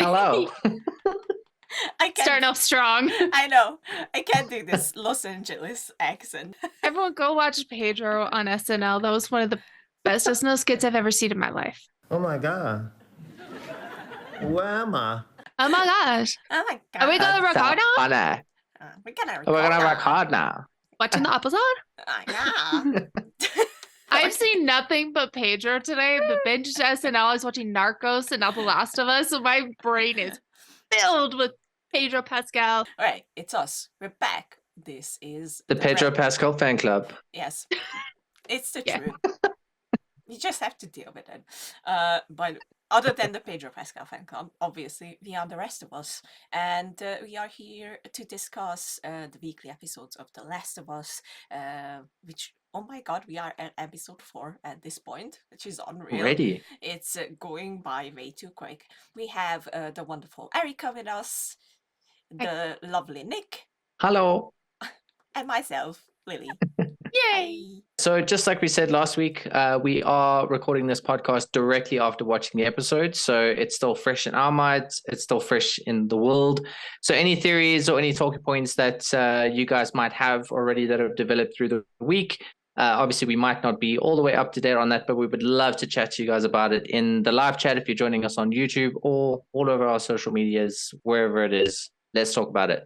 Hello. I can't. Starting off strong. I know. I can't do this Los Angeles accent. Everyone go watch Pedro on SNL. That was one of the best SNL skits I've ever seen in my life. Oh my god. Where am I? Oh my gosh. Oh my god. Are we going to record now? Funny. We're gonna record. We're gonna now. record now. Watching the episode? Yeah. I've seen nothing but Pedro today. The binge SNL. I was watching Narcos and now The Last of Us. So my brain is filled with Pedro Pascal. All right, it's us. We're back. This is The Pedro Pascal fan club. Yes, it's the Yeah. truth. You just have to deal with it. But other than the Pedro Pascal fan club, obviously, we are the rest of us. And we are here to discuss the weekly episodes of The Last of Us, which, oh my god, we are at episode 4 at this point, which is unreal. Ready. It's going by way too quick. We have the wonderful Erika with us, the lovely Nick, Hello. and myself, Lily. Yay! So just like we said last week, we are recording this podcast directly after watching the episode. So it's still fresh in our minds. It's still fresh in the world. So any theories or any talking points that you guys might have already that have developed through the week, obviously we might not be all the way up to date on that, but we would love to chat to you guys about it in the live chat if you're joining us on YouTube or all over our social medias, wherever it is. Let's talk about it.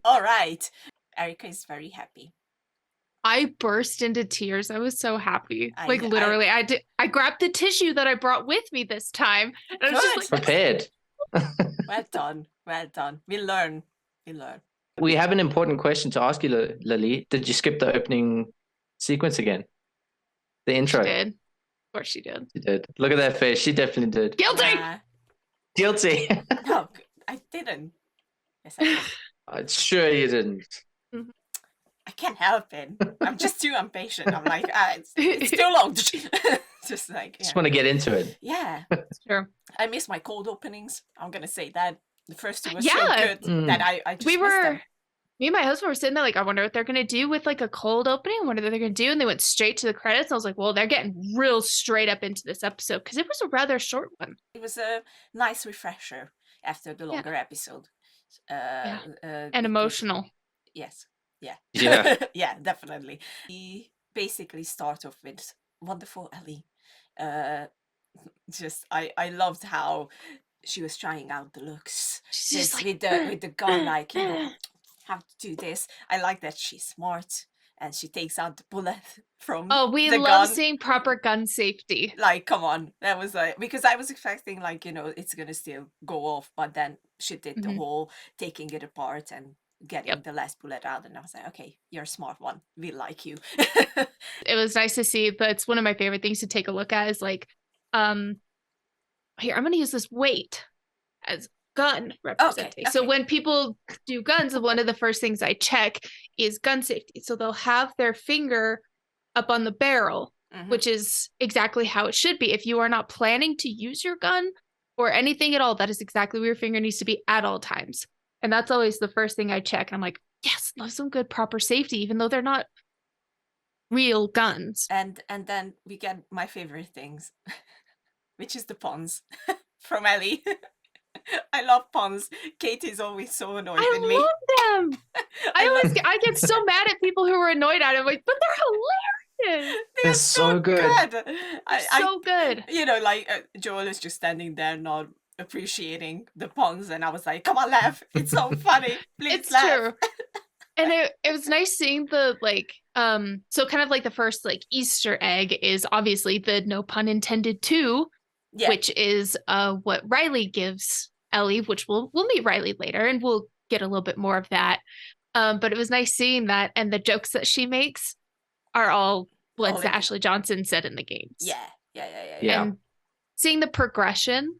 All right. Erika is very happy. I burst into tears. I was so happy. I- Like literally, I grabbed the tissue that I brought with me this time. And I was Good. just like, Prepared. Well done. Well done. We learn. We learn. We have an important question to ask you, Lily. Did you skip the opening sequence again? The intro. she did. Of course she did. She did. Look at that face. She definitely did. Guilty! Yeah. Guilty. No, I didn't. Yes, I did. I'm sure you didn't. I can't help it. I'm just too impatient. I'm like, it's too long. Just like, Just yeah. want to get into it. Yeah. It's true. I miss my cold openings. I'm going to say that. The first two were Yeah. so good Mm. that I just We missed them. were, me and my husband were sitting there like, I wonder what they're going to do with like a cold opening. What are they going to do? And they went straight to the credits. I was like, well, they're getting real straight up into this episode because it was a rather short one. It was a nice refresher after the longer episode. And because- emotional. Yes. Yeah. Yeah. Yeah, definitely. We basically start off with wonderful Ellie. I loved how she was trying out the looks. She's just With like, with the gun, like, you know, how to do this. I like that she's smart and she takes out the bullet from oh, we the love gun. seeing proper gun safety. Like, come on. That was like, because I was expecting, like, you know, it's gonna still go off, but then she did the Mhm. whole taking it apart and getting Yep. the last bullet out, and I was like, okay, you're a smart one. We like you. It was nice to see, but it's one of my favorite things to take a look at is like, here, I'm going to use this weight as gun representation. So okay. when people do guns, one of the first things I check is gun safety. So they'll have their finger up on the barrel, Mhm. which is exactly how it should be. If you are not planning to use your gun or anything at all, that is exactly where your finger needs to be at all times. And that's always the first thing I check. And I'm like, yes, love some good proper safety, even though they're not real guns. And then we get my favorite things, which is the puns from Ellie. I love puns. Katie's always so annoyed I with me. love them. I I get so mad at people who are annoyed at it. I'm like, but they're hilarious. They're It's so good. They're I, so good. you know, like Joel is just standing there not appreciating the puns, and I was like, come on, laugh. It's so funny. Please It's laugh. true. And it was nice seeing the like so kind of like the first like Easter egg is obviously the no pun intended two, Yeah. which is what Riley gives Ellie, which we'll meet Riley later and we'll get a little bit more of that. But it was nice seeing that, and the jokes that she makes are all ones that in- Ashley Johnson said in the games. Yeah. Yeah. And seeing the progression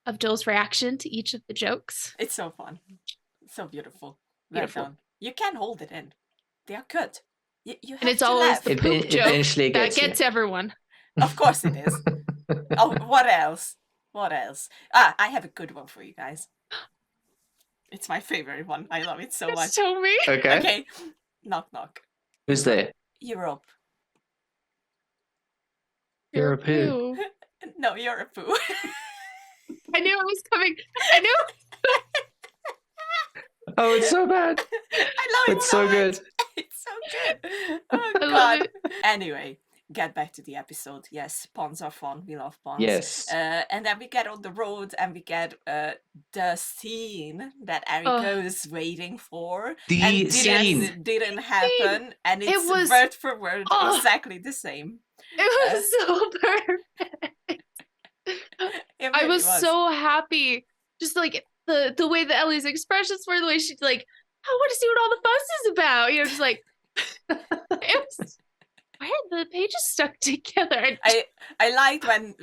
of Joel's reaction to each of the jokes. It's so fun. So beautiful. Well Beautiful. done. You can't hold it in. They are good. You have And it's to always laugh. the It poop joke eventually that gets you. gets everyone. Of course it is. Oh, what else? What else? I have a good one for you guys. It's my favorite one. I love it so It's much. so me. Okay. Okay. Oh, Knock knock. Who's there? Europe. You're a poo. No, you're a poo. I knew it was coming. I knew. Oh, it's so bad. I love it. It's so good. It's so good. Oh I love God. it. Anyway, get back to the episode. Yes, ponds are fun. We love ponds. Yes. And then we get on the road and we get the scene that Erika was waiting for. The and scene. didn't happen. And it's was- word for word Oh. exactly the same. It was so perfect. It I really was so happy. Just like the way that Ellie's expressions were, the way she's like, I want to see what all the fuss is about. You know, just like it was. Why are the pages stuck together? I liked when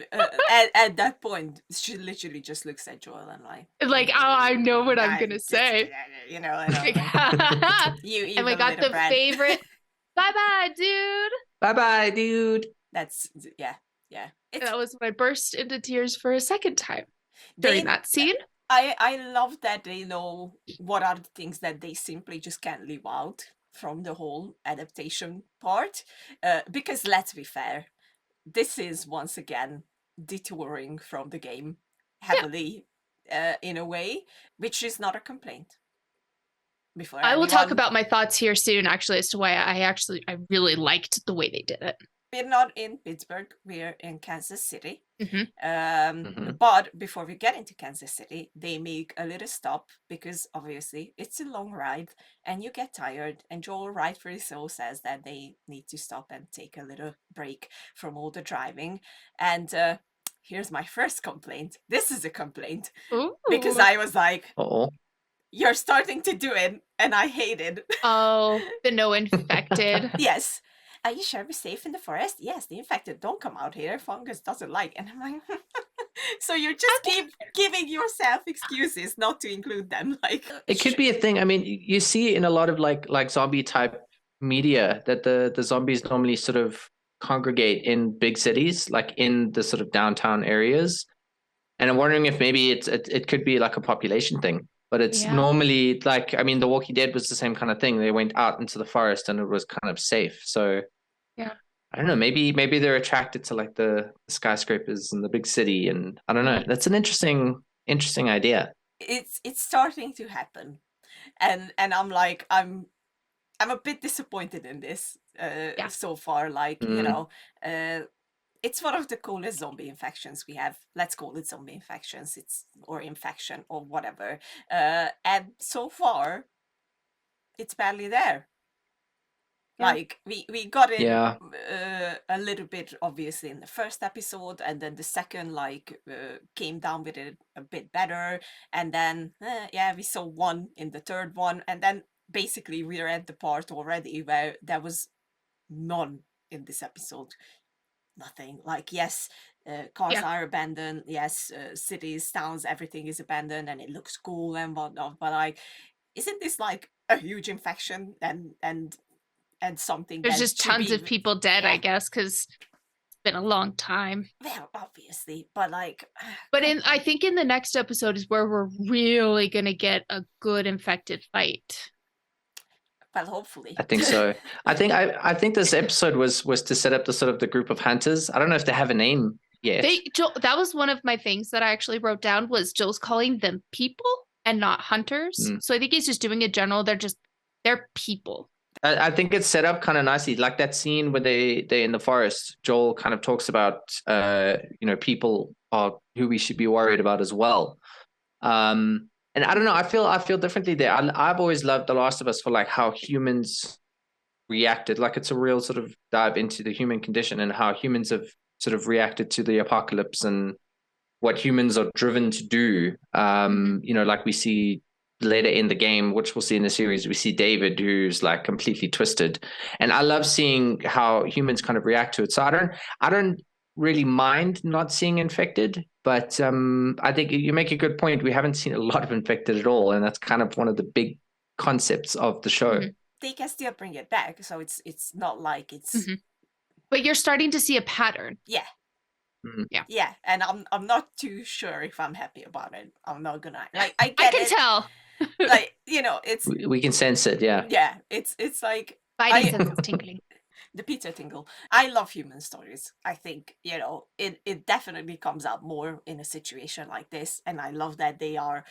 at that point she literally just looks at Joel and Like, oh, I know what I'm gonna say. You know, and I'm Like, like, you and we evil got little the brat. favorite. Bye bye, dude. Bye-bye, dude. That's yeah. And that was when I burst into tears for a second time during that scene. I love that they know what are the things that they simply just can't leave out from the whole adaptation part. Because let's be fair, this is once again detouring from the game heavily in a way, which is not a complaint. Before I will talk anyone- about my thoughts here soon, actually, as to why I really liked the way they did it. We're not in Pittsburgh, we're in Kansas City. Mhm. But before we get into Kansas City, they make a little stop because obviously it's a long ride and you get tired. And Joel rightfully so says that they need to stop and take a little break from all the driving. And here's my first complaint. This is a complaint because Ooh. I was like, Uh-oh. you're starting to do it and I hate it. Oh, the no infected. Yes. Are you sure we're safe in the forest? Yes, the infected don't come out here. Fungus doesn't like. And I'm like, so you just keep giving yourself excuses not to include them. Like It could be a thing. I mean, you see in a lot of like zombie type media that the zombies normally sort of congregate in big cities, like in the sort of downtown areas. And I'm wondering if maybe it could be like a population thing. But it's normally like, I mean, The Walking Dead was the same kind of thing. They went out into the forest and it was kind of safe. So yeah, I don't know. Maybe they're attracted to like the skyscrapers and the big city, and I don't know. That's an interesting idea. it's starting to happen, and I'm like I'm a bit disappointed in this so far. Like you know, it's one of the coolest zombie infections we have. Let's call it zombie infections. Or infection or whatever. And so far, it's barely there. Yeah. Like we got it Yeah. a little bit obviously in the first episode, and then the second came down with it a bit better, and then we saw one in the third one, and then basically we're at the part already where there was none in this episode. Nothing. Like yes, cars are abandoned. Yes, cities, towns, everything is abandoned, and it looks cool and whatnot. But like, isn't this like a huge infection and something? there's that just should tons be- of people dead, I guess, because it's been a long time. Well, obviously, but like, But I think in the next episode is where we're really gonna get a good infected fight. well, hopefully. I think so. I think this episode was to set up the sort of the group of hunters. I don't know if they have a name yet. That was one of my things that I actually wrote down was Joel's calling them people and not hunters. So I think he's just doing it general. They're people. I think it's set up kind of nicely, like that scene where they're in the forest. Joel kind of talks about people are who we should be worried about as well. And I don't know, I feel differently there. I've always loved The Last of Us for like how humans reacted. Like it's a real sort of dive into the human condition and how humans have sort of reacted to the apocalypse and what humans are driven to do. Like we see later in the game, which we'll see in the series, we see David who's like completely twisted. And I love seeing how humans kind of react to it. So I don't really mind not seeing infected, but I think you make a good point. We haven't seen a lot of infected at all, and that's kind of one of the big concepts of the show. They can still bring it back, so it's not like it's But you're starting to see a pattern. yeah. Yeah. And I'm not too sure if I'm happy about it. I'm not gonna like I I get can it. tell. Like it's We can sense it, yeah. it's like Spidey sense is tingling. the Peter tingle. I love human stories. I think, it definitely comes out more in a situation like this. And I love that they are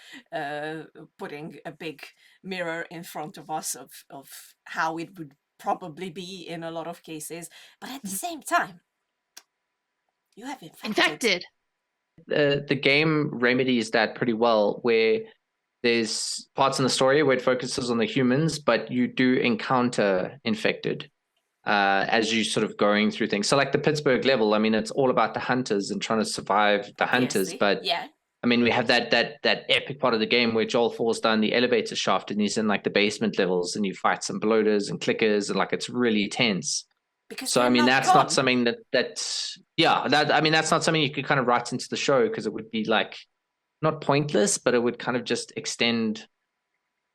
putting a big mirror in front of us of how it would probably be in a lot of cases. But at the same time, you have infected. The game remedies that pretty well, where there's parts in the story where it focuses on the humans, but you do encounter infected as you sort of going through things. So like the Pittsburgh level, I mean, it's all about the hunters and trying to survive the hunters. Obviously, But yeah. I mean, we have that epic part of the game where Joel falls down the elevator shaft and he's in like the basement levels and you fight some bloaters and clickers and like it's really tense. Because So I they're mean, that's gone. not something that's not something you could kind of write into the show, because it would be like not pointless, but it would kind of just extend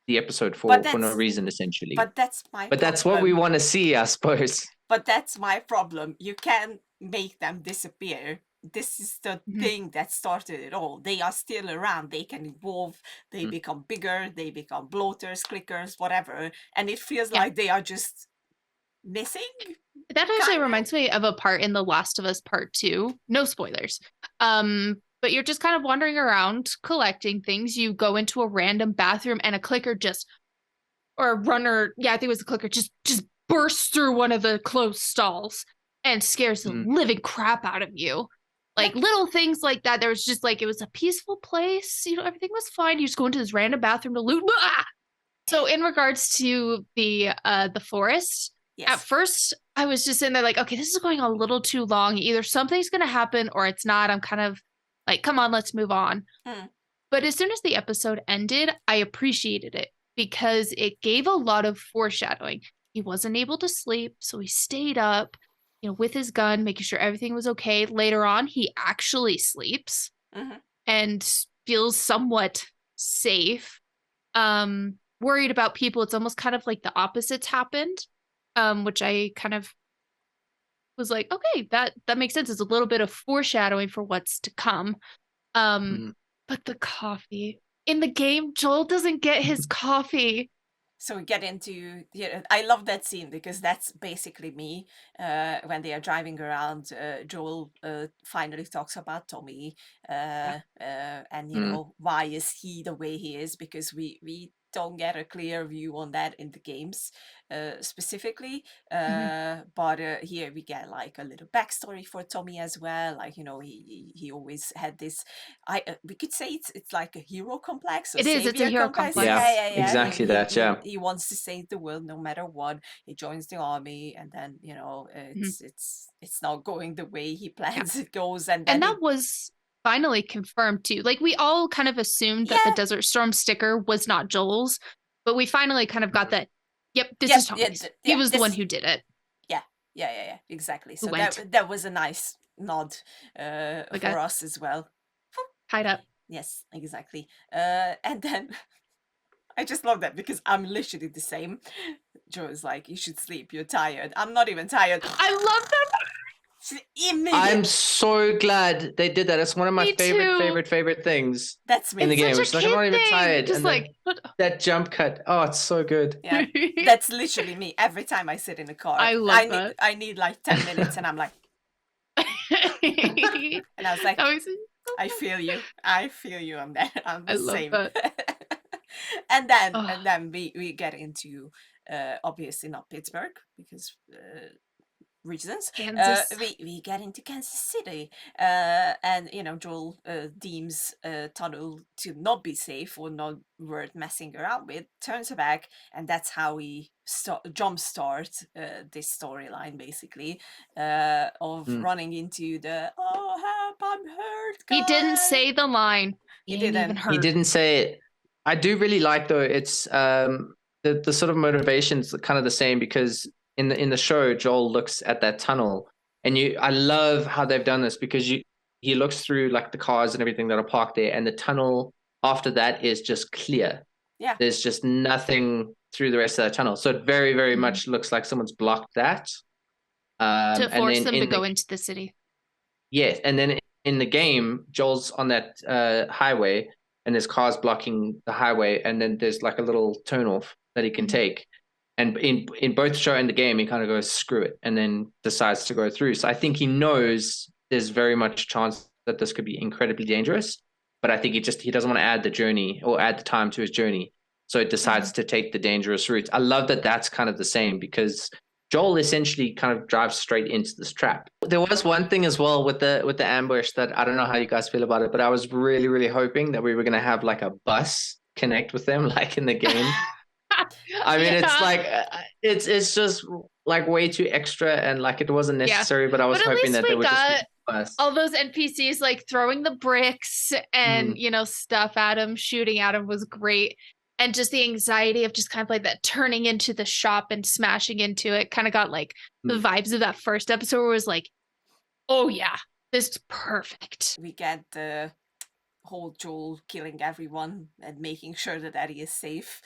the episode for no reason, essentially. But that's my But that's what we want to see, I suppose. But that's my problem. You can't make them disappear. This is the thing that started it all. They are still around. They can evolve. They become bigger. They become bloaters, clickers, whatever. And it feels like they are just missing. That actually reminds me of a part in The Last of Us Part 2. No spoilers. But you're just kind of wandering around collecting things. You go into a random bathroom and a clicker or a runner, I think it was a clicker, just bursts through one of the closed stalls and scares the living crap out of you. Like little things like that. There was just like, it was a peaceful place. Everything was fine. You just go into this random bathroom to loot. Ah! So in regards to the forest, at first I was just in there like, okay, this is going a little too long. Either something's going to happen or it's not. I'm kind of like, come on, let's move on. But as soon as the episode ended, I appreciated it because it gave a lot of foreshadowing. He wasn't able to sleep, so he stayed up, with his gun, making sure everything was okay. Later on, he actually sleeps and feels somewhat safe. Worried about people. It's almost kind of like the opposites happened, which I kind of was like, okay, that makes sense. It's a little bit of foreshadowing for what's to come. But the coffee in the game, Joel doesn't get his coffee. So we get into, I love that scene because that's basically me. When they are driving around, Joel finally talks about Tommy and, why is he the way he is? Because we don't get a clear view on that in the games specifically. But here we get like a little backstory for Tommy as well. Like, he always had this, we could say it's like a hero complex. It's a hero complex. Yeah, exactly he wants to save the world no matter what. He joins the army and then, it's not going the way he plans it goes. And that was finally confirmed too. Like we all kind of assumed that the Desert Storm sticker was not Joel's, but we finally kind of got that. Yep, this is Tommy's. He was the one who did it. Yeah, exactly. So that was a nice nod for us as well. Tied up. Yes, exactly. And then I just love that because I'm literally the same. Joe's like, you should sleep. You're tired. I'm not even tired. I love that. I'm so glad they did that. It's one of my favorite things. That's me. In the game. It's like, I'm not even tired. Just and that jump cut. Oh, it's so good. Yeah, that's literally me. Every time I sit in a car, I love that. I need like 10 minutes, and I'm like, and I was like, I feel you. I'm the same. and then we get into obviously not Pittsburgh because. Reasons. Kansas. We get into Kansas City, and Joel deems tunnel to not be safe or not worth messing around with. Turns her back, and that's how we jumpstart this storyline, basically, of running into the help, I'm hurt. Guys. He didn't say the line. He didn't. He didn't say it. I do really like though. It's the sort of motivations kind of the same because. In the show, Joel looks at that tunnel, and I love how they've done this because he looks through like the cars and everything that are parked there, and the tunnel after that is just clear. Yeah, there's just nothing through the rest of that tunnel, so it very very much looks like someone's blocked that to force them to go into the city. Yes, and then in the game, Joel's on that highway, and there's cars blocking the highway, and then there's like a little turn off that he can take. And in both the show and the game, he kind of goes, screw it, and then decides to go through. So I think he knows there's very much chance that this could be incredibly dangerous, but I think he doesn't want to add the journey or add the time to his journey. So it decides to take the dangerous route. I love that that's kind of the same, because Joel essentially kind of drives straight into this trap. There was one thing as well with the ambush that I don't know how you guys feel about it, but I was really, really hoping that we were going to have like a bus connect with them, like in the game. I mean, it's like it's just like way too extra, and like it wasn't necessary. But I was hoping that they would just be bus. All those NPCs like throwing the bricks and stuff at him, shooting at him was great. And just the anxiety of just kind of like that turning into the shop and smashing into it kind of got like the vibes of that first episode where it was like, oh yeah, this is perfect. We get the whole Joel killing everyone and making sure that Ellie is safe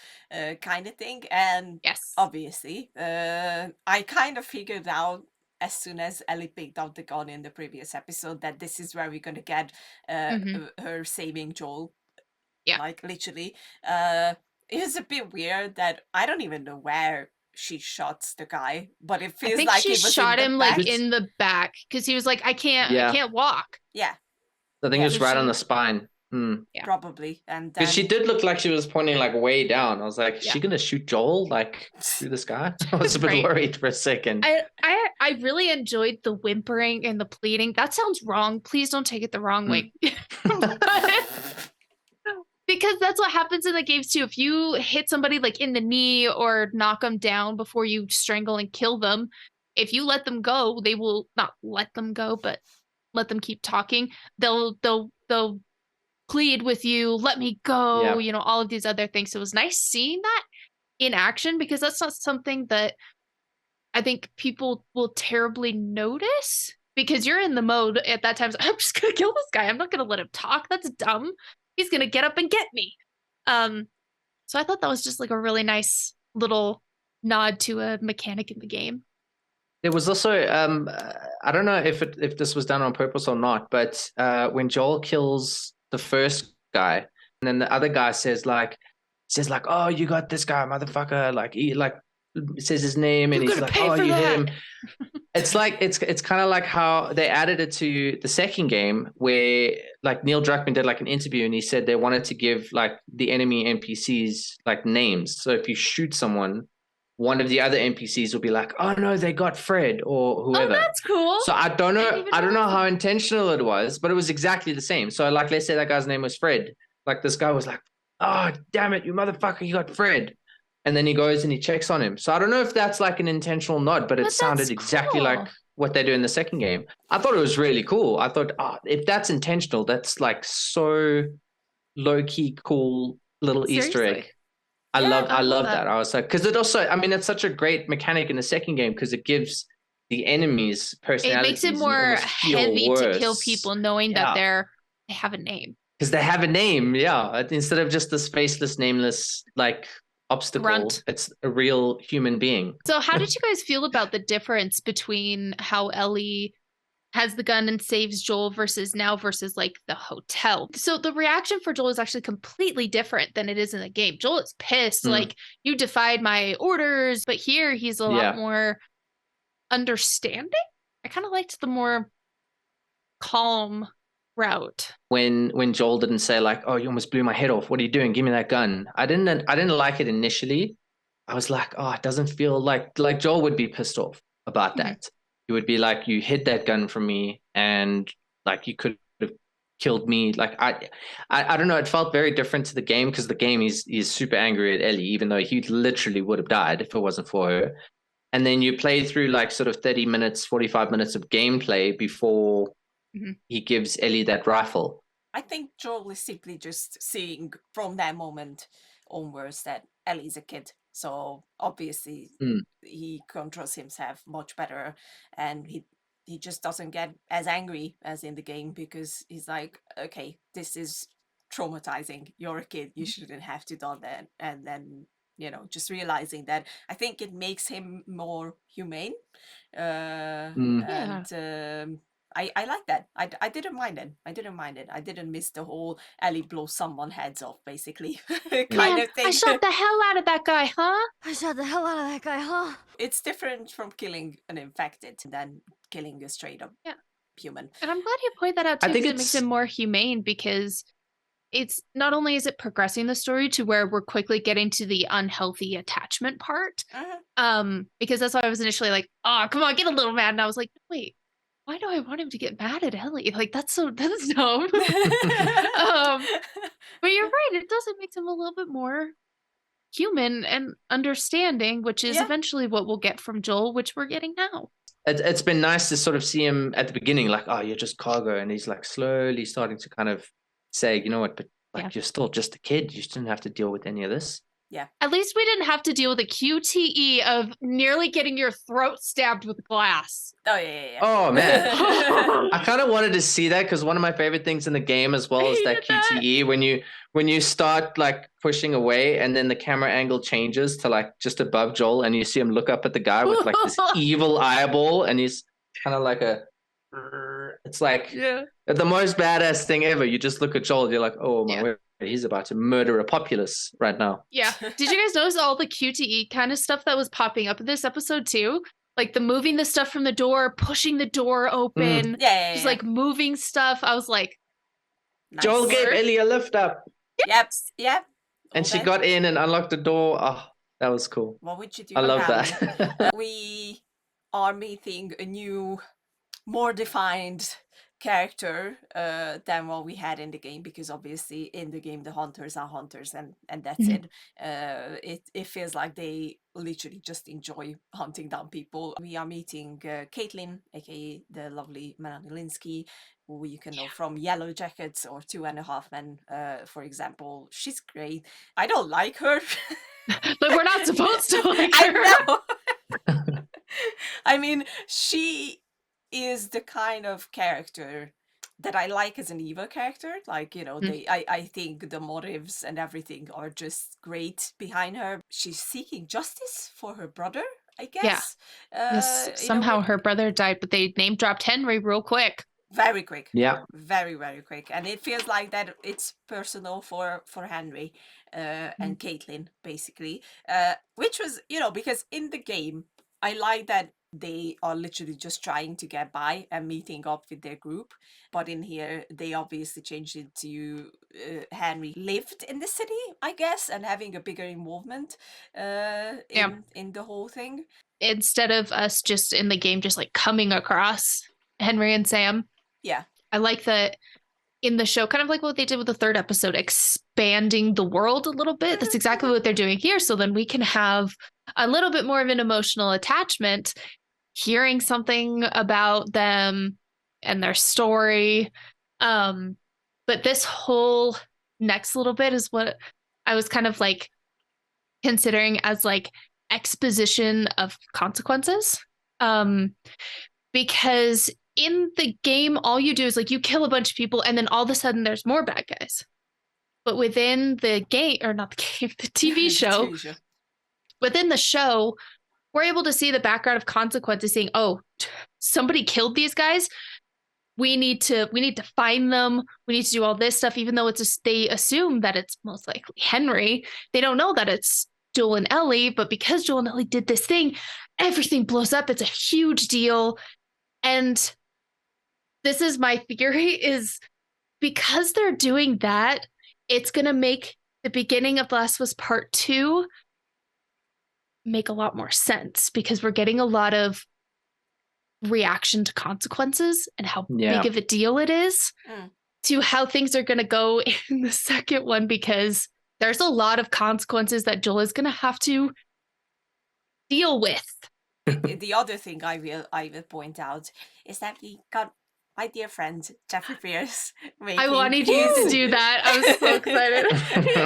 kind of thing. And yes, obviously, I kind of figured out as soon as Ellie picked up the gun in the previous episode that this is where we're going to get her saving Joel. Yeah. Like literally. It was a bit weird that I don't even know where she shot the guy, but it feels like she shot him like in the back because he was like, I can't walk. Yeah. I think it was right on the spine. Yeah. Probably. And then... But she did look like she was pointing like way down. I was like, is she gonna shoot Joel like through the sky? I was a bit worried for a second. I really enjoyed the whimpering and the pleading. That sounds wrong. Please don't take it the wrong way. Because that's what happens in the games too. If you hit somebody like in the knee or knock them down before you strangle and kill them, if you let them go, they will not let them go, but let them keep talking. They'll plead with you, let me go, all of these other things. So it was nice seeing that in action, because that's not something that I think people will terribly notice, because you're in the mode at that time. I'm just going to kill this guy. I'm not going to let him talk. That's dumb. He's going to get up and get me. So I thought that was just like a really nice little nod to a mechanic in the game. There was also, I don't know if this was done on purpose or not, but when Joel kills the first guy, and then the other guy says like, oh, you got this guy, motherfucker. Like, he like says his name, and he's like, oh, you hit him. It's like it's kind of like how they added it to the second game, where like Neil Druckmann did like an interview, and he said they wanted to give like the enemy NPCs like names. So if you shoot someone, one of the other NPCs will be like, oh no, they got Fred or whoever. Oh, that's cool. So I don't know how intentional it was, but it was exactly the same. So like, let's say that guy's name was Fred. Like this guy was like, oh damn it, you motherfucker, you got Fred. And then he goes and he checks on him. So I don't know if that's like an intentional nod, but it sounded exactly like what they do in the second game. I thought it was really cool. I thought, if that's intentional, that's like so low-key cool little Easter egg. I love that. I was like, because it also, I mean, it's such a great mechanic in the second game, because it gives the enemies personalities. It makes it more heavy to kill people knowing that they have a name. Because they have a name, instead of just this faceless, nameless, like, obstacle. Grunt. It's a real human being. So how did you guys feel about the difference between how Ellie has the gun and saves Joel versus like the hotel? So the reaction for Joel is actually completely different than it is in the game. Joel is pissed, like, you defied my orders, but here he's a lot more understanding. I kind of liked the more calm route. When Joel didn't say like, oh, you almost blew my head off, what are you doing, give me that gun. I didn't like it initially. I was like, oh, it doesn't feel like Joel would be pissed off about that. He would be like, you hid that gun from me, and like you could have killed me. Like I don't know, it felt very different to the game, because the game he's super angry at Ellie, even though he literally would have died if it wasn't for her. And then you play through like sort of 30 minutes 45 minutes of gameplay before he gives Ellie that rifle. I think Joel is simply just seeing from that moment onwards that Ellie's a kid. So obviously he controls himself much better, and he just doesn't get as angry as in the game, because he's like, okay, this is traumatizing. You're a kid. You shouldn't have to do that. And then, just realizing that, I think it makes him more humane. And I like that. I didn't mind it. I didn't miss the whole Ellie blows someone heads off, basically, kind Man, of thing. I shot the hell out of that guy, huh? I shot the hell out of that guy, huh? It's different from killing an infected than killing a straight up human. And I'm glad you point that out I too, think because it makes it it's- more humane, because it's not only is it progressing the story to where we're quickly getting to the unhealthy attachment part, because that's why I was initially like, oh, come on, get a little mad. And I was like, wait, why do I want him to get mad at Ellie? Like, that's dumb. But you're right. It does. It makes him a little bit more human and understanding, which is eventually what we'll get from Joel, which we're getting now. It's been nice to sort of see him at the beginning, like, oh, you're just cargo. And he's like slowly starting to kind of say, you know what, but like you're still just a kid. You shouldn't have to deal with any of this. Yeah. At least we didn't have to deal with the QTE of nearly getting your throat stabbed with glass. Oh, yeah. Oh, man. I kind of wanted to see that because one of my favorite things in the game as well is that QTE when you start like pushing away and then the camera angle changes to like just above Joel and you see him look up at the guy with like this evil eyeball and he's kind of like it's like the most badass thing ever. You just look at Joel, you're like, oh my word. He's about to murder a populace right now. Yeah. Did you guys notice all the QTE kind of stuff that was popping up in this episode too? Like the moving the stuff from the door, pushing the door open, just like moving stuff. I was like, nice. Joel gave Ellie a lift up. Yep. And she got in and unlocked the door. Oh, that was cool. What would you do? I love now? that. We are meeting a new, more defined character than what we had in the game, because obviously in the game the hunters are hunters and that's it. It feels like they literally just enjoy hunting down people. We are meeting Caitlin, aka the lovely Melanie Linsky, who you can know from Yellow Jackets or 2.5 Men, for example. She's great. I don't like her. But we're not supposed to like her. I know. I mean, she is the kind of character that I like as an Eva character. Like, you know, I think the motives and everything are just great behind her. She's seeking justice for her brother, I guess. Somehow her brother died, but they name dropped Henry real quick. Very quick. Yeah. Very, very quick. And it feels like that it's personal for Henry and Caitlin, basically. Which was, you know, because in the game, I like that they are literally just trying to get by and meeting up with their group. But in here, they obviously changed it to Henry lived in the city, I guess, and having a bigger involvement in the whole thing. Instead of us just in the game, just like coming across Henry and Sam. Yeah. I like that in the show, kind of like what they did with the third episode, expanding the world a little bit. That's exactly what they're doing here. So then we can have a little bit more of an emotional attachment, hearing something about them and their story. But this whole next little bit is what I was kind of like considering as like exposition of consequences. Because in the game, all you do is like you kill a bunch of people and then all of a sudden there's more bad guys. But within the game, or not the game, the TV show, within the show, we're able to see the background of consequences saying, oh, somebody killed these guys. We need to find them. We need to do all this stuff, even though they assume that it's most likely Henry. They don't know that it's Joel and Ellie, but because Joel and Ellie did this thing, everything blows up. It's a huge deal. And this is my theory, is because they're doing that, it's going to make the beginning of The Last of Us Part 2 make a lot more sense, because we're getting a lot of reaction to consequences and how big of a deal it is to how things are going to go in the second one, because there's a lot of consequences that Joel is going to have to deal with. The other thing I will point out is that we got my dear friend Jeffrey Pierce. I wanted you to do that. I was so excited.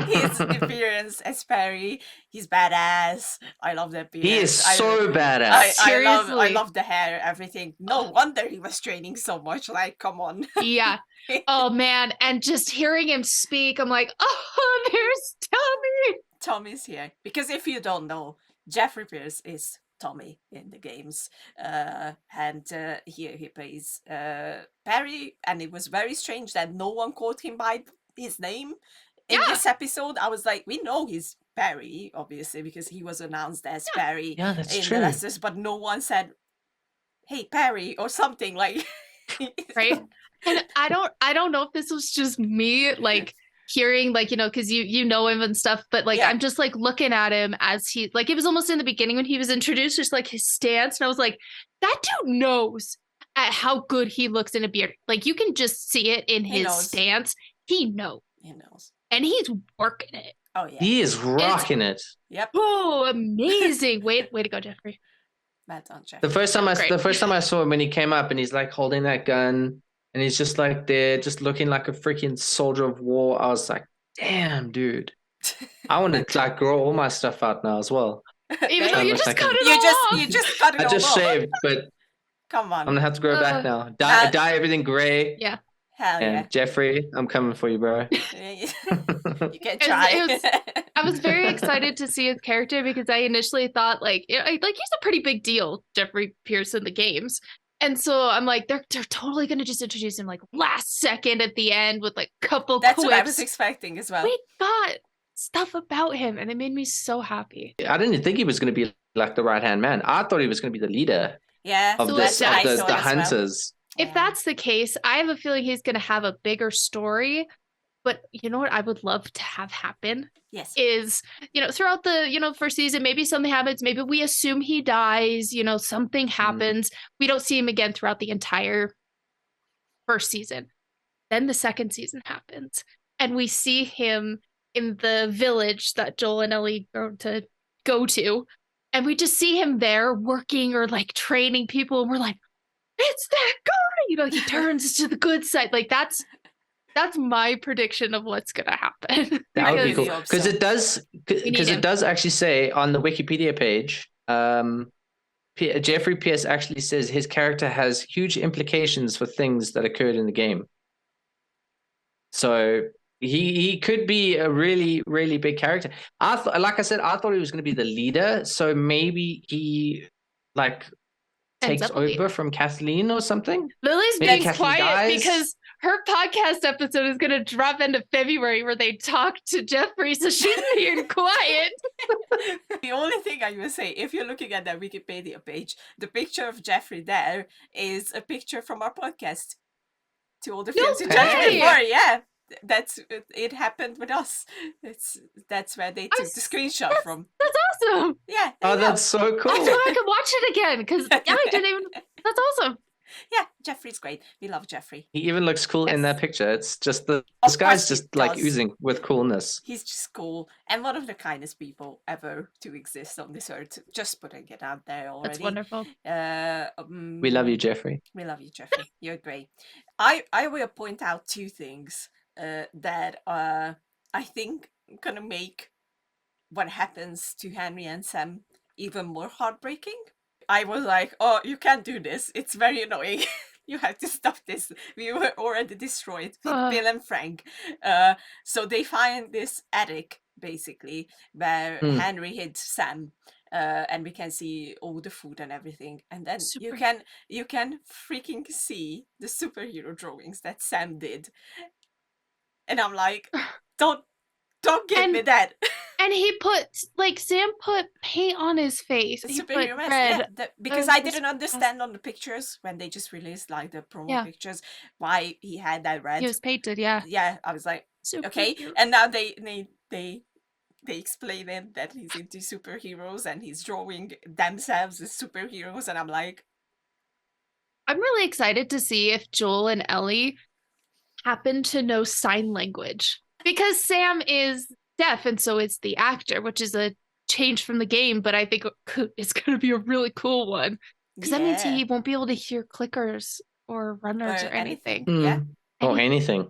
His appearance as Perry. He's badass. I love that beard. He is so badass. Seriously. I love the hair, everything. No wonder he was training so much. Like, come on. Yeah. Oh man. And just hearing him speak, I'm like, oh, there's Tommy. Tommy's here. Because if you don't know, Jeffrey Pierce is Tommy in the games. And here he plays Barry, and it was very strange that no one called him by his name in this episode. I was like, we know he's Barry, obviously, because he was announced as Barry that's in true. the Lessons, but no one said, hey, Barry, or something like. Right. And I don't know if this was just me, like, hearing, like, because you know him and stuff, but like I'm just like looking at him as he, like, it was almost in the beginning when he was introduced, just like his stance, and I was like, that dude knows at how good he looks in a beard. Like, you can just see it in his stance. He knows, and he's working it. Oh yeah, he is rocking it. Yep. Oh, amazing. way to go, Jeffrey. The first time I saw him, when he came up and he's like holding that gun and he's just like there, just looking like a freaking soldier of war, I was like, damn, dude. I want to like grow all my stuff out now as well. Even though you just cut it off. You just cut it off. I just shaved, but come on. I'm gonna have to grow it back now. Dye everything gray. Yeah. Hell and yeah. Jeffrey, I'm coming for you, bro. You can try. I was very excited to see his character because I initially thought like he's a pretty big deal, Jeffrey Pierce in the games. And so I'm like, they're totally going to just introduce him like last second at the end with like a couple That's quips. what I was expecting as well. We got stuff about him and it made me so happy. I didn't think he was going to be like the right-hand man. I thought he was going to be the leader of the hunters. If that's the case, I have a feeling he's going to have a bigger story. But you know what I would love to have happen? Yes. Is, throughout the, first season, maybe something happens. Maybe we assume he dies, something happens. We don't see him again throughout the entire first season. Then the second season happens. And we see him in the village that Joel and Ellie go to. And we just see him there working or like training people. And we're like, it's that guy. He turns to the good side. Like that's my prediction of what's gonna happen. That would be cool because it does actually say on the Wikipedia page. Jeffrey Pierce actually says his character has huge implications for things that occurred in the game. So he could be a really, really big character. Like I said, I thought he was going to be the leader. So maybe he takes over from Kathleen or something. Lily's being quiet because her podcast episode is going to drop into February where they talk to Jeffrey, so she's being quiet. The only thing I will say, if you're looking at that Wikipedia page, the picture of Jeffrey there is a picture from our podcast. To all the films you judged before, yeah. It happened with us. That's where they took the screenshot from. That's awesome. Yeah. Oh, that's so cool. That's why I could watch it again because I didn't even. That's awesome. Yeah, Jeffrey's great. We love Jeffrey. He even looks cool in that picture. It's just this guy's just like oozing with coolness. He's just cool and one of the kindest people ever to exist on this earth. Just putting it out there already. That's wonderful. We love you, Jeffrey. We love you, Jeffrey. You're great. I will point out two things that I think gonna make what happens to Henry and Sam even more heartbreaking. I was like, oh, you can't do this. It's very annoying. You have to stop this. We were already destroyed with Bill and Frank. So they find this attic, basically, where Henry hid Sam. And we can see all the food and everything. And then you can freaking see the superhero drawings that Sam did. And I'm like, don't give me that. And Sam put paint on his face. He put red. Because I didn't understand on the pictures when they just released the promo pictures why he had that red. He was painted, yeah. Yeah, I was like, okay. And now they explain it that he's into superheroes and he's drawing themselves as superheroes, and I'm like, I'm really excited to see if Joel and Ellie happen to know sign language because Sam is deaf and so is the actor, which is a change from the game, but I think it's going to be a really cool one because that means he won't be able to hear clickers or runners or anything. Yeah, or anything.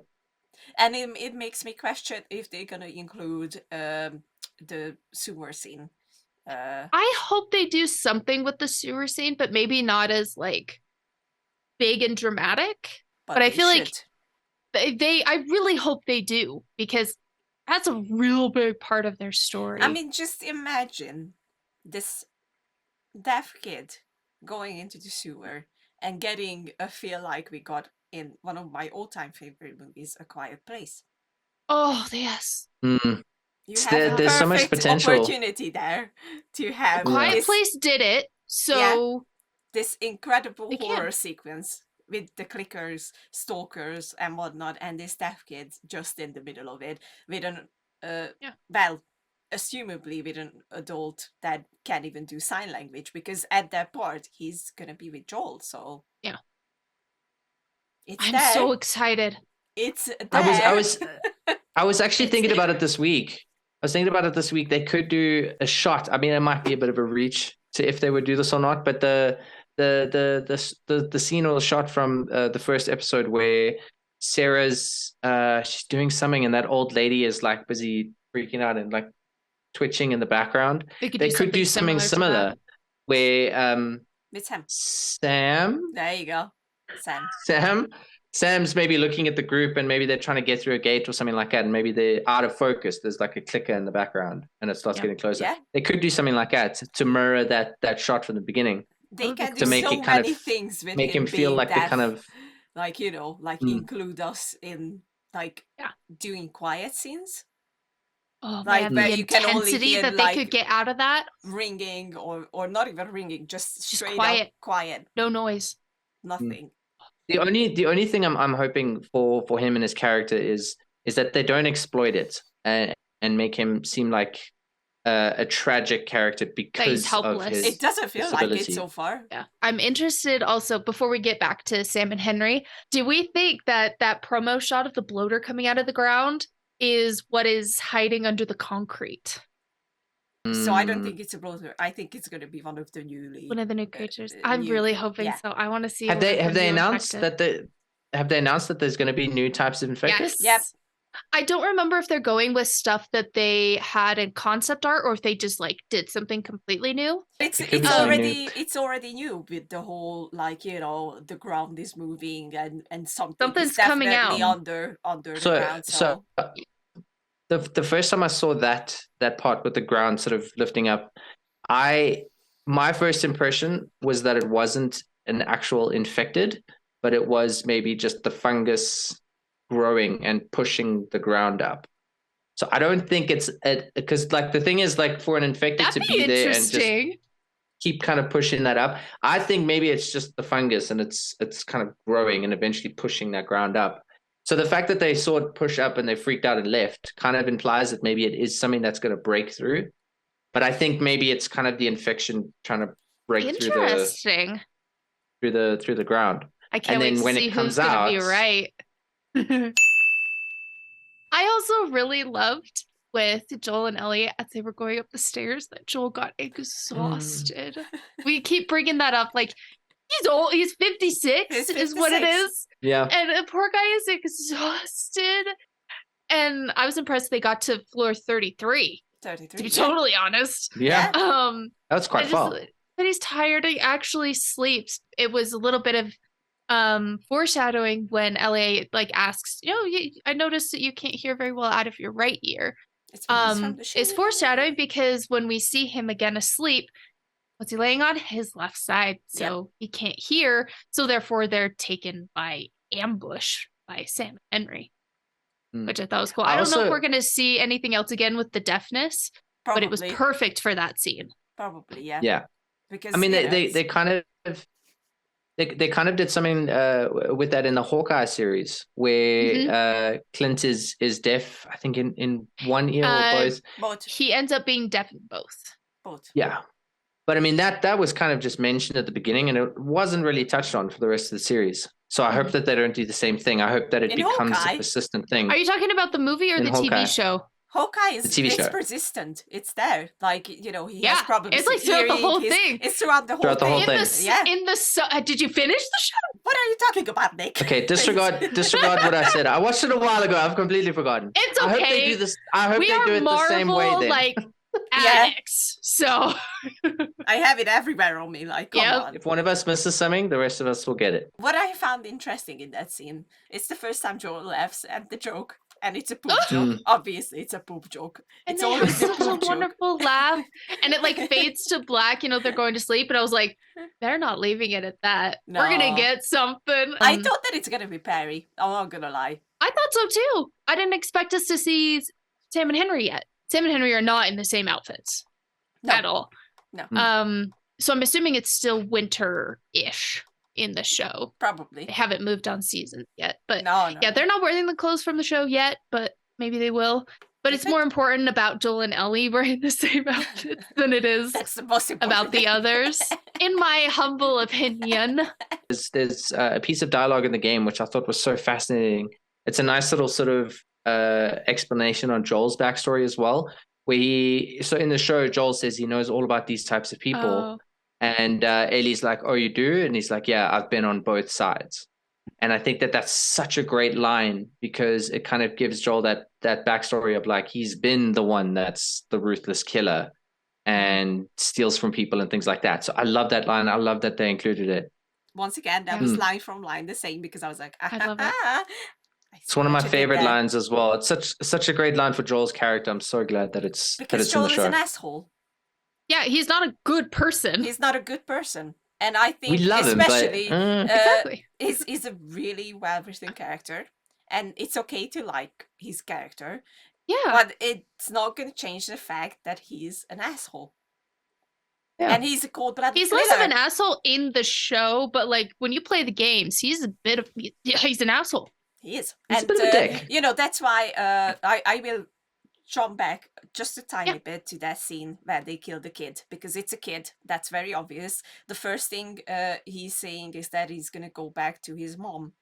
And it makes me question if they're going to include the sewer scene. I hope they do something with the sewer scene, but maybe not as big and dramatic. But I feel like I really hope they do because that's a real big part of their story. I mean, just imagine this deaf kid going into the sewer and getting a feel like we got in one of my all-time favorite movies, A Quiet Place. Oh, yes. Mm. You have a There's so much perfect potential. opportunity there to have Quiet this, Place did it, so this incredible They can. horror sequence with the clickers, stalkers, and whatnot, and this deaf kid just in the middle of it with an, well, assumably with an adult that can't even do sign language, because at that part he's gonna be with Joel, so Yeah. it's I'm there. so excited. It's there. I was actually It's thinking there. about it this week. They could do a shot. I mean, it might be a bit of a reach to if they would do this or not, but the scene or the shot from the first episode where Sarah's she's doing something and that old lady is like busy freaking out and like twitching in the background. They could do something similar where With Sam. Sam. There you go. Sam. Sam's maybe looking at the group and maybe they're trying to get through a gate or something like that, and maybe they're out of focus. There's like a clicker in the background and it starts getting closer. Yeah. They could do something like that to mirror that shot from the beginning. They can to do make so it kind many of things with make him feel being like deaf. the kind of like, you know, like include us in like doing quiet scenes. Oh Like, man, where the you can only intensity hear, that they like, could get out of that. ringing or not even ringing, just straight quiet. up quiet, No noise. nothing. The only thing I'm hoping for him and his character is that they don't exploit it and make him seem like a tragic character because of helpless. his It doesn't feel like it disability. so far. Yeah. I'm interested also, before we get back to Sam and Henry, do we think that promo shot of the bloater coming out of the ground is what is hiding under the concrete? So I don't think it's a bloater. I think it's going to be one of the new creatures. I'm really hoping so. I want to see. Have they announced that there's going to be new types of infected? Yes. Yep. I don't remember if they're going with stuff that they had in concept art or if they just like did something completely new. It's already new with the whole, like, you know, the ground is moving and something's coming definitely out under the ground. So the first time I saw that part with the ground sort of lifting up, my first impression was that it wasn't an actual infected, but it was maybe just the fungus growing and pushing the ground up. So I don't think it's because like the thing is, like, for an infected to be there and just keep kind of pushing that up, I think maybe it's just the fungus and it's kind of growing and eventually pushing that ground up. So the fact that they saw it push up and they freaked out and left kind of implies that maybe it is something that's going to break through. But I think maybe it's kind of the infection trying to break through the ground. I can't wait to see who's going to be right. I also really loved with Joel and Ellie as they were going up the stairs that Joel got exhausted. We keep bringing that up, like, he's old, he's 56 is what it is. Yeah. And the poor guy is exhausted. And I was impressed they got to floor 33. 33. To be totally honest. Yeah. That's quite far. But he's tired. He actually sleeps. It was a little bit of foreshadowing when Ellie like asks, you know, I noticed that you can't hear very well out of your right ear. It's foreshadowing because when we see him again asleep, what's he laying on? His left side, so he can't hear. So therefore, they're taken by ambush by Sam and Henry, which I thought was cool. I don't know if we're going to see anything else again with the deafness, but it was perfect for that scene. Probably, yeah. Yeah. Because I mean, they kind of did something with that in the Hawkeye series where Clint is deaf, I think in one ear or both. He ends up being deaf in both. Yeah. But I mean, that was kind of just mentioned at the beginning and it wasn't really touched on for the rest of the series. So I hope that they don't do the same thing. I hope that it becomes a persistent thing. Are you talking about the movie or the TV show? Hawkeye it's persistent. It's there. Like, you know, he has problems. It's like throughout the whole thing. It's throughout the whole thing. Did you finish the show? What are you talking about, Nick? Okay, disregard what I said. I watched it a while ago. I've completely forgotten. It's okay. I hope they do this. I hope they do it the same way then. Like addicts. So I have it everywhere on me. Like, come on. If one of us misses something, the rest of us will get it. What I found interesting in that scene, it's the first time Joel laughs at the joke And it's a poop joke. Obviously, it's a poop joke. And It's they have always a such a poop joke. wonderful laugh. And it like fades to black, they're going to sleep. And I was like, they're not leaving it at that. We're going No. to get something. I thought that it's going to be Perry. I'm not going to lie. I thought so too. I didn't expect us to see Sam and Henry yet. Sam and Henry are not in the same outfits at all. No. So I'm assuming it's still winter-ish in the show. Probably. They haven't moved on seasons yet. But No. yeah, they're not wearing the clothes from the show yet, but maybe they will. But it's more important about Joel and Ellie wearing the same outfits than it is That's the most important about the thing. others, in my humble opinion. There's a piece of dialogue in the game which I thought was so fascinating. It's a nice little sort of explanation on Joel's backstory as well, where so in the show, Joel says he knows all about these types of people. And Ellie's like, oh, you do? And he's like, yeah, I've been on both sides. And I think that that's such a great line because it kind of gives Joel that backstory of like, he's been the one that's the ruthless killer and steals from people and things like that. So I love that line. I love that they included it. Once again, that was line from line the same because I was like, I love it. It's one of my favorite lines as well. It's such a great line for Joel's character. I'm so glad that it's Joel in the show. is an asshole. Yeah, he's not a good person. He's not a good person. And I think We love especially him, but, exactly. he's a really well-written character. And it's okay to like his character. Yeah. But it's not going to change the fact that he's an asshole. Yeah. And he's a cold-blooded He's killer. less of an asshole in the show, but like when you play the games, he's an asshole. He is. He's a bit of a dick. That's why I will jump back just a tiny bit to that scene where they kill the kid, because it's a kid. That's very obvious. The first thing he's saying is that he's going to go back to his mom.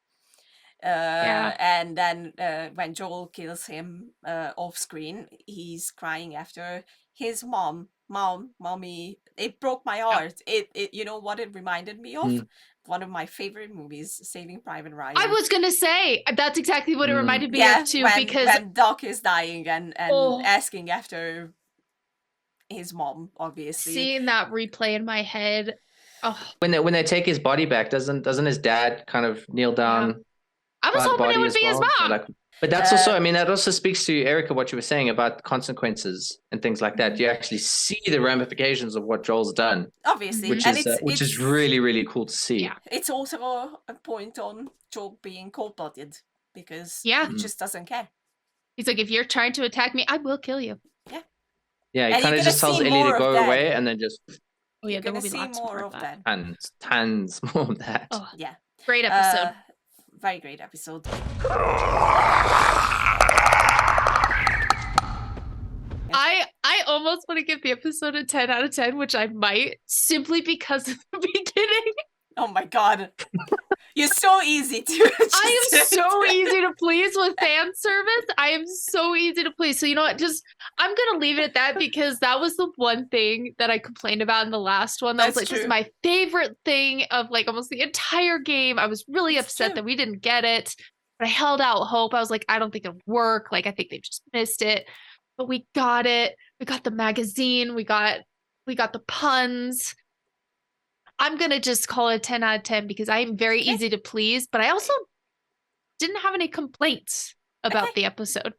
And then when Joel kills him off screen, he's crying after his mommy. It broke my heart. It you know what it reminded me of? One of my favorite movies, Saving Private Ryan. I was gonna say that's exactly what it reminded me of too, because when Doc is dying and asking after his mom, obviously. Seeing that replay in my head. Oh. When they take his body back, doesn't his dad kind of kneel down? Yeah. I was hoping it would be his mom. So but that's also, I mean, that also speaks to Erika, what you were saying about consequences and things like that. You actually see the ramifications of what Joel's done. Obviously. Which is really, really cool to see. Yeah. It's also a point on Joel being cold-blooded because he just doesn't care. He's like, if you're trying to attack me, I will kill you. Yeah. Yeah, he kind of just tells Ellie to go away and then just... Oh yeah, there will be lots more of that. Tons more of that. Oh, yeah. Great episode. Very great episode. I almost want to give the episode a 10 out of 10, which I might, simply because of the beginning. Oh my god. You're so easy to I am so easy to please with fan service. I am so easy to please. So you know what? I'm gonna leave it at that because that was the one thing that I complained about in the last one. That was like, this is my favorite thing of like almost the entire game. I was really upset that we didn't get it, but I held out hope. I was like, I don't think it'll work. Like, I think they've just missed it. But we got it. We got the magazine. We got the puns. I'm going to just call it a 10 out of 10 because I am very easy to please, but I also didn't have any complaints about the episode.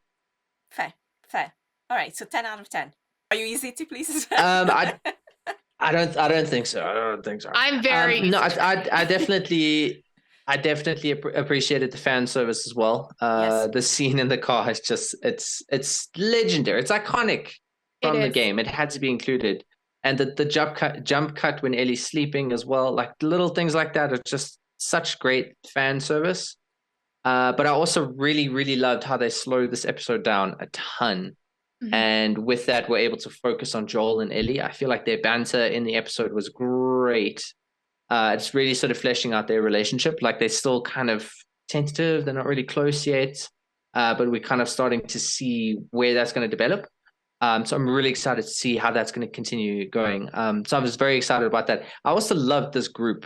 Fair. All right, so 10 out of 10. Are you easy to please as well? I don't think so. I don't think so. I'm very no. I definitely appreciated the fan service as well. The scene in the car is just it's legendary. It's iconic from the game. It had to be included. And the jump cut when Ellie's sleeping as well, like little things like that are just such great fan service. But I also really, really loved how they slowed this episode down a ton. Mm-hmm. And with that, we're able to focus on Joel and Ellie. I feel like their banter in the episode was great. It's really sort of fleshing out their relationship. Like they're still kind of tentative. They're not really close yet. But we're kind of starting to see where that's going to develop. So I'm really excited to see how that's going to continue going. So I was very excited about that. I also loved this group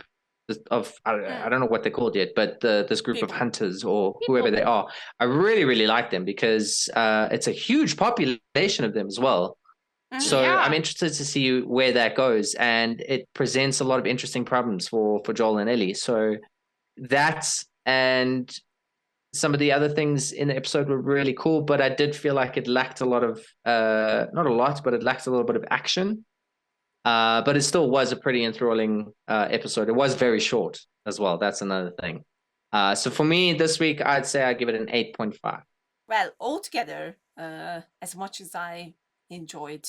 of, I don't know what they're called yet, but this group of hunters or whoever they are. I really, really like them because it's a huge population of them as well. So I'm interested to see where that goes. And it presents a lot of interesting problems for Joel and Ellie. So and some of the other things in the episode were really cool, but I did feel like it lacked a lot of, not a lot, but it lacked a little bit of action. But it still was a pretty enthralling episode. It was very short as well. That's another thing. So for me this week, I'd say I give it an 8.5. Well, altogether, as much as I enjoyed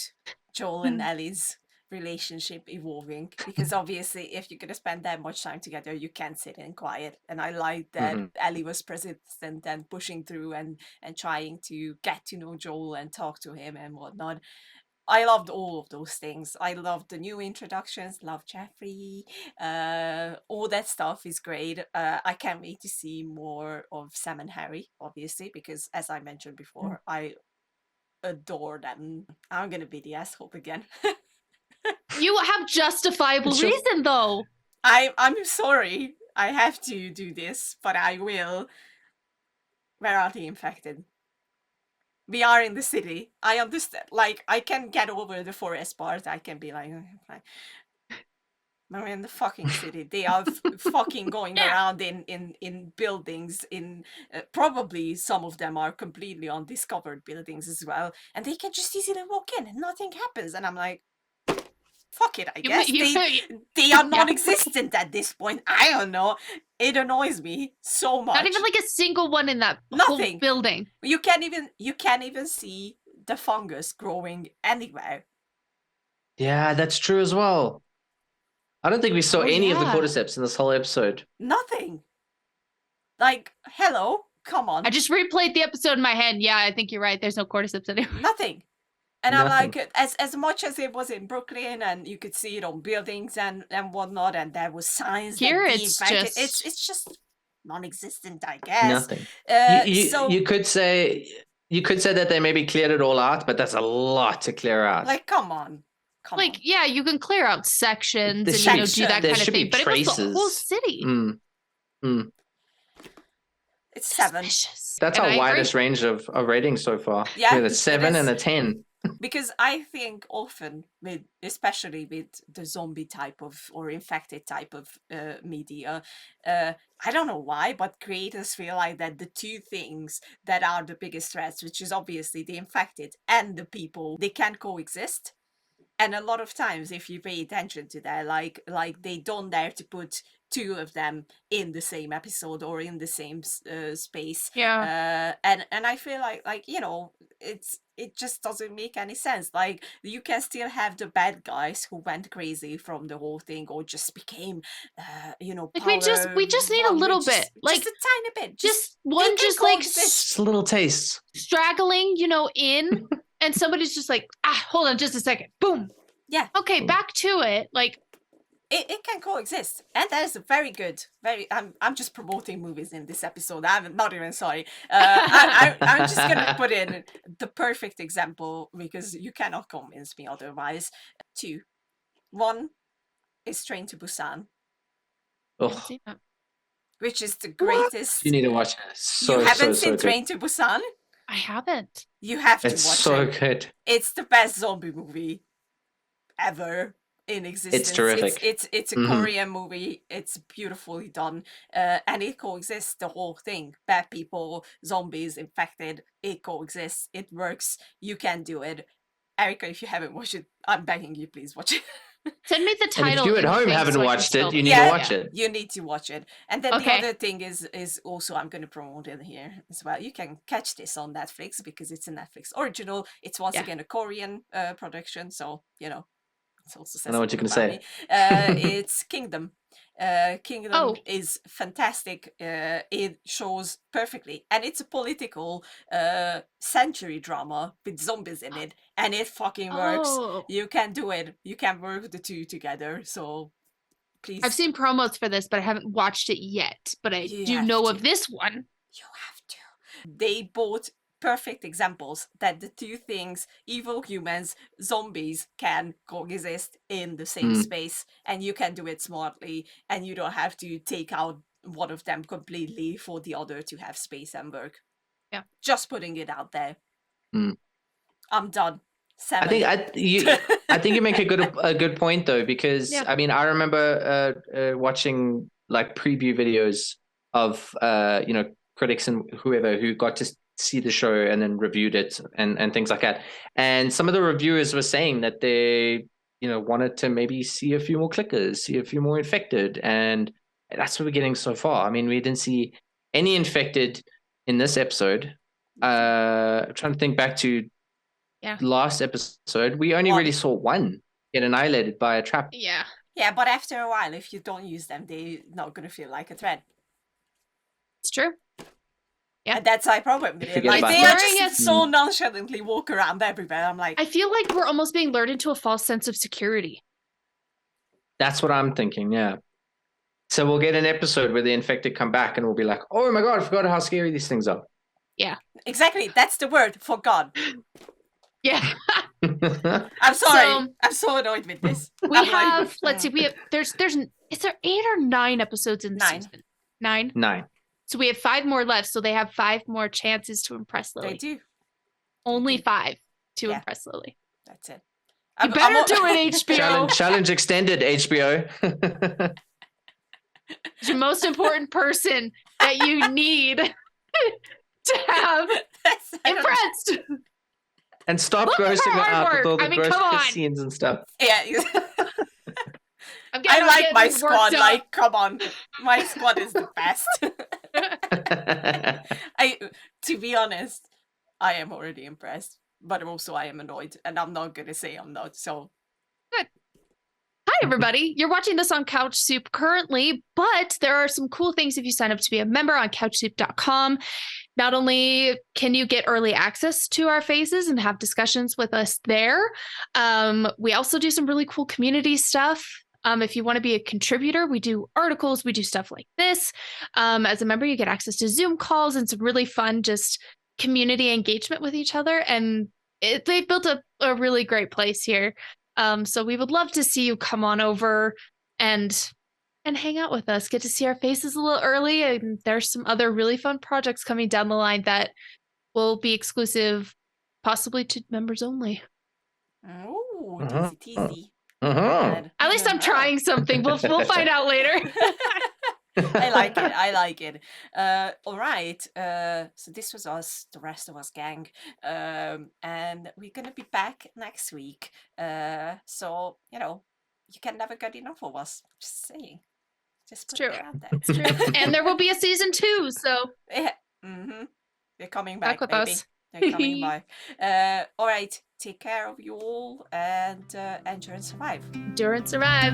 Joel and Ellie's relationship evolving, because obviously if you're going to spend that much time together, you can't sit in quiet. And I liked that Ellie was persistent and pushing through and trying to get to know Joel and talk to him and whatnot. I loved all of those things. I loved the new introductions, love Jeffrey. All that stuff is great. I can't wait to see more of Sam and Harry, obviously, because as I mentioned before, I adore them. I'm gonna be the asshole again. You have justifiable reason, though. I'm sorry. I have to do this, but I will. Where are the infected? We are in the city. I understand. Like, I can get over the forest part. I can be like, we're in the fucking city. They are fucking going around in buildings. In probably some of them are completely undiscovered buildings as well, and they can just easily walk in and nothing happens. And I'm like, fuck it. I guess they are non-existent at this point. I don't know. It annoys me so much. Not even like a single one in that whole building. You can't even see the fungus growing anywhere. Yeah, that's true as well. I don't think we saw any of the cordyceps in this whole episode. Nothing. Like, hello, come on. I just replayed the episode in my head. Yeah, I think you're right. There's no cordyceps anywhere. Nothing. And I'm like, as much as it was in Brooklyn and you could see it on buildings and whatnot, and there was signs. Here it's just non-existent, I guess. Nothing. You could say that they maybe cleared it all out, but that's a lot to clear out. Like, come on. Yeah, you can clear out sections and do that kind of thing, but it was the whole city. It's 7. That's our widest range of ratings so far. Yeah, with a 7 and a 10. Because I think often, especially with the zombie type of or infected type of media, I don't know why, but creators feel like that the two things that are the biggest threats, which is obviously the infected and the people, they can coexist. And a lot of times, if you pay attention to that, like they don't dare to put two of them in the same episode or in the same space. Yeah. And I feel like it just doesn't make any sense. Like, you can still have the bad guys who went crazy from the whole thing or just became like we just need a little bit, like just a tiny bit, just one, just like just a little taste straggling in. And somebody's just like, hold on just a second. Boom. Yeah. Okay, back to it. Like, it can coexist. And that is very good. I'm just promoting movies in this episode. I'm not even sorry. I'm just gonna put in the perfect example because you cannot convince me otherwise. 2. 1 is Train to Busan. Oh. Which is the greatest. You need to watch it. You haven't seen Train to Busan? I haven't. You have to watch it. It's so good. It's the best zombie movie ever in existence. It's terrific. It's a Korean movie. It's beautifully done. And it coexists, the whole thing. Bad people, zombies, infected. It coexists. It works. You can do it. Erika, if you haven't watched it, I'm begging you, please watch it. Send me the title. And if you at home haven't watched it, you need to watch it. You need to watch it. And then the other thing is also, I'm going to promote it here as well. You can catch this on Netflix because it's a Netflix original. It's once again a Korean production, so it's also. I know what you're going to say. It's Kingdom. Kingdom is fantastic. It shows perfectly, and it's a political century drama with zombies in it, and it fucking works. You can do it. You can work the two together. So please. I've seen promos for this, but I haven't watched it yet. But I do know of this one. You have to. They both perfect examples that the two things, evil humans, zombies, can coexist in the same space, and you can do it smartly, and you don't have to take out one of them completely for the other to have space and work. Yeah, just putting it out there. I'm done. 7. I think you make a good point though, because I mean, I remember watching like preview videos of critics and whoever who got to see the show and then reviewed it and things like that. And some of the reviewers were saying that they, wanted to maybe see a few more clickers, see a few more infected. And that's what we're getting so far. I mean, we didn't see any infected in this episode. I'm trying to think back to last episode. We only really saw one get annihilated by a trap. Yeah. Yeah, but after a while, if you don't use them, they're not going to feel like a threat. It's true. Yeah. And that's my problem with it. Forget Like, about they that. are just so nonchalantly walk around everywhere. I'm like... I feel like we're almost being lured into a false sense of security. That's what I'm thinking, yeah. So we'll get an episode where the infected come back and we'll be like, oh my God, I forgot how scary these things are. Yeah. Exactly. That's the word. Forgot. Yeah. I'm sorry. I'm so annoyed with this. We have, let's see, we have, is there 8 or 9 episodes in the season? 9? 9. So we have 5 more left, so they have 5 more chances to impress Lily. They do. Only 5 to impress Lily. That's it. You better do it, HBO. Challenge extended, HBO. It's the most important person that you need to have impressed. And stop Look at grossing her her out with all the artwork. gross Come on. scenes and stuff. Yeah. I I like my squad. Like, come on. My squad is the best. To be honest, I am already impressed. But also I am annoyed. And I'm not going to say I'm not. So good. Hi, everybody. You're watching this on CouchSoup currently, but there are some cool things if you sign up to be a member on CouchSoup.com. Not only can you get early access to our faces and have discussions with us there, we also do some really cool community stuff. If you want to be a contributor, we do articles, we do stuff like this. As a member, you get access to Zoom calls and some really fun just community engagement with each other. And they've built a really great place here. So we would love to see you come on over and hang out with us, get to see our faces a little early. And there's some other really fun projects coming down the line that will be exclusive, possibly to members only. Oh, teasy. At least I'm trying something. We'll find out later. I like it. All right. So this was us, the rest of us gang. And we're gonna be back next week. So, you can never get enough of us. Just saying. Just put it out there. It's true. And there will be a season 2, so yeah. They're coming back with baby. us. They're coming back. All right. Take care of you all and endure and survive. Endure and survive.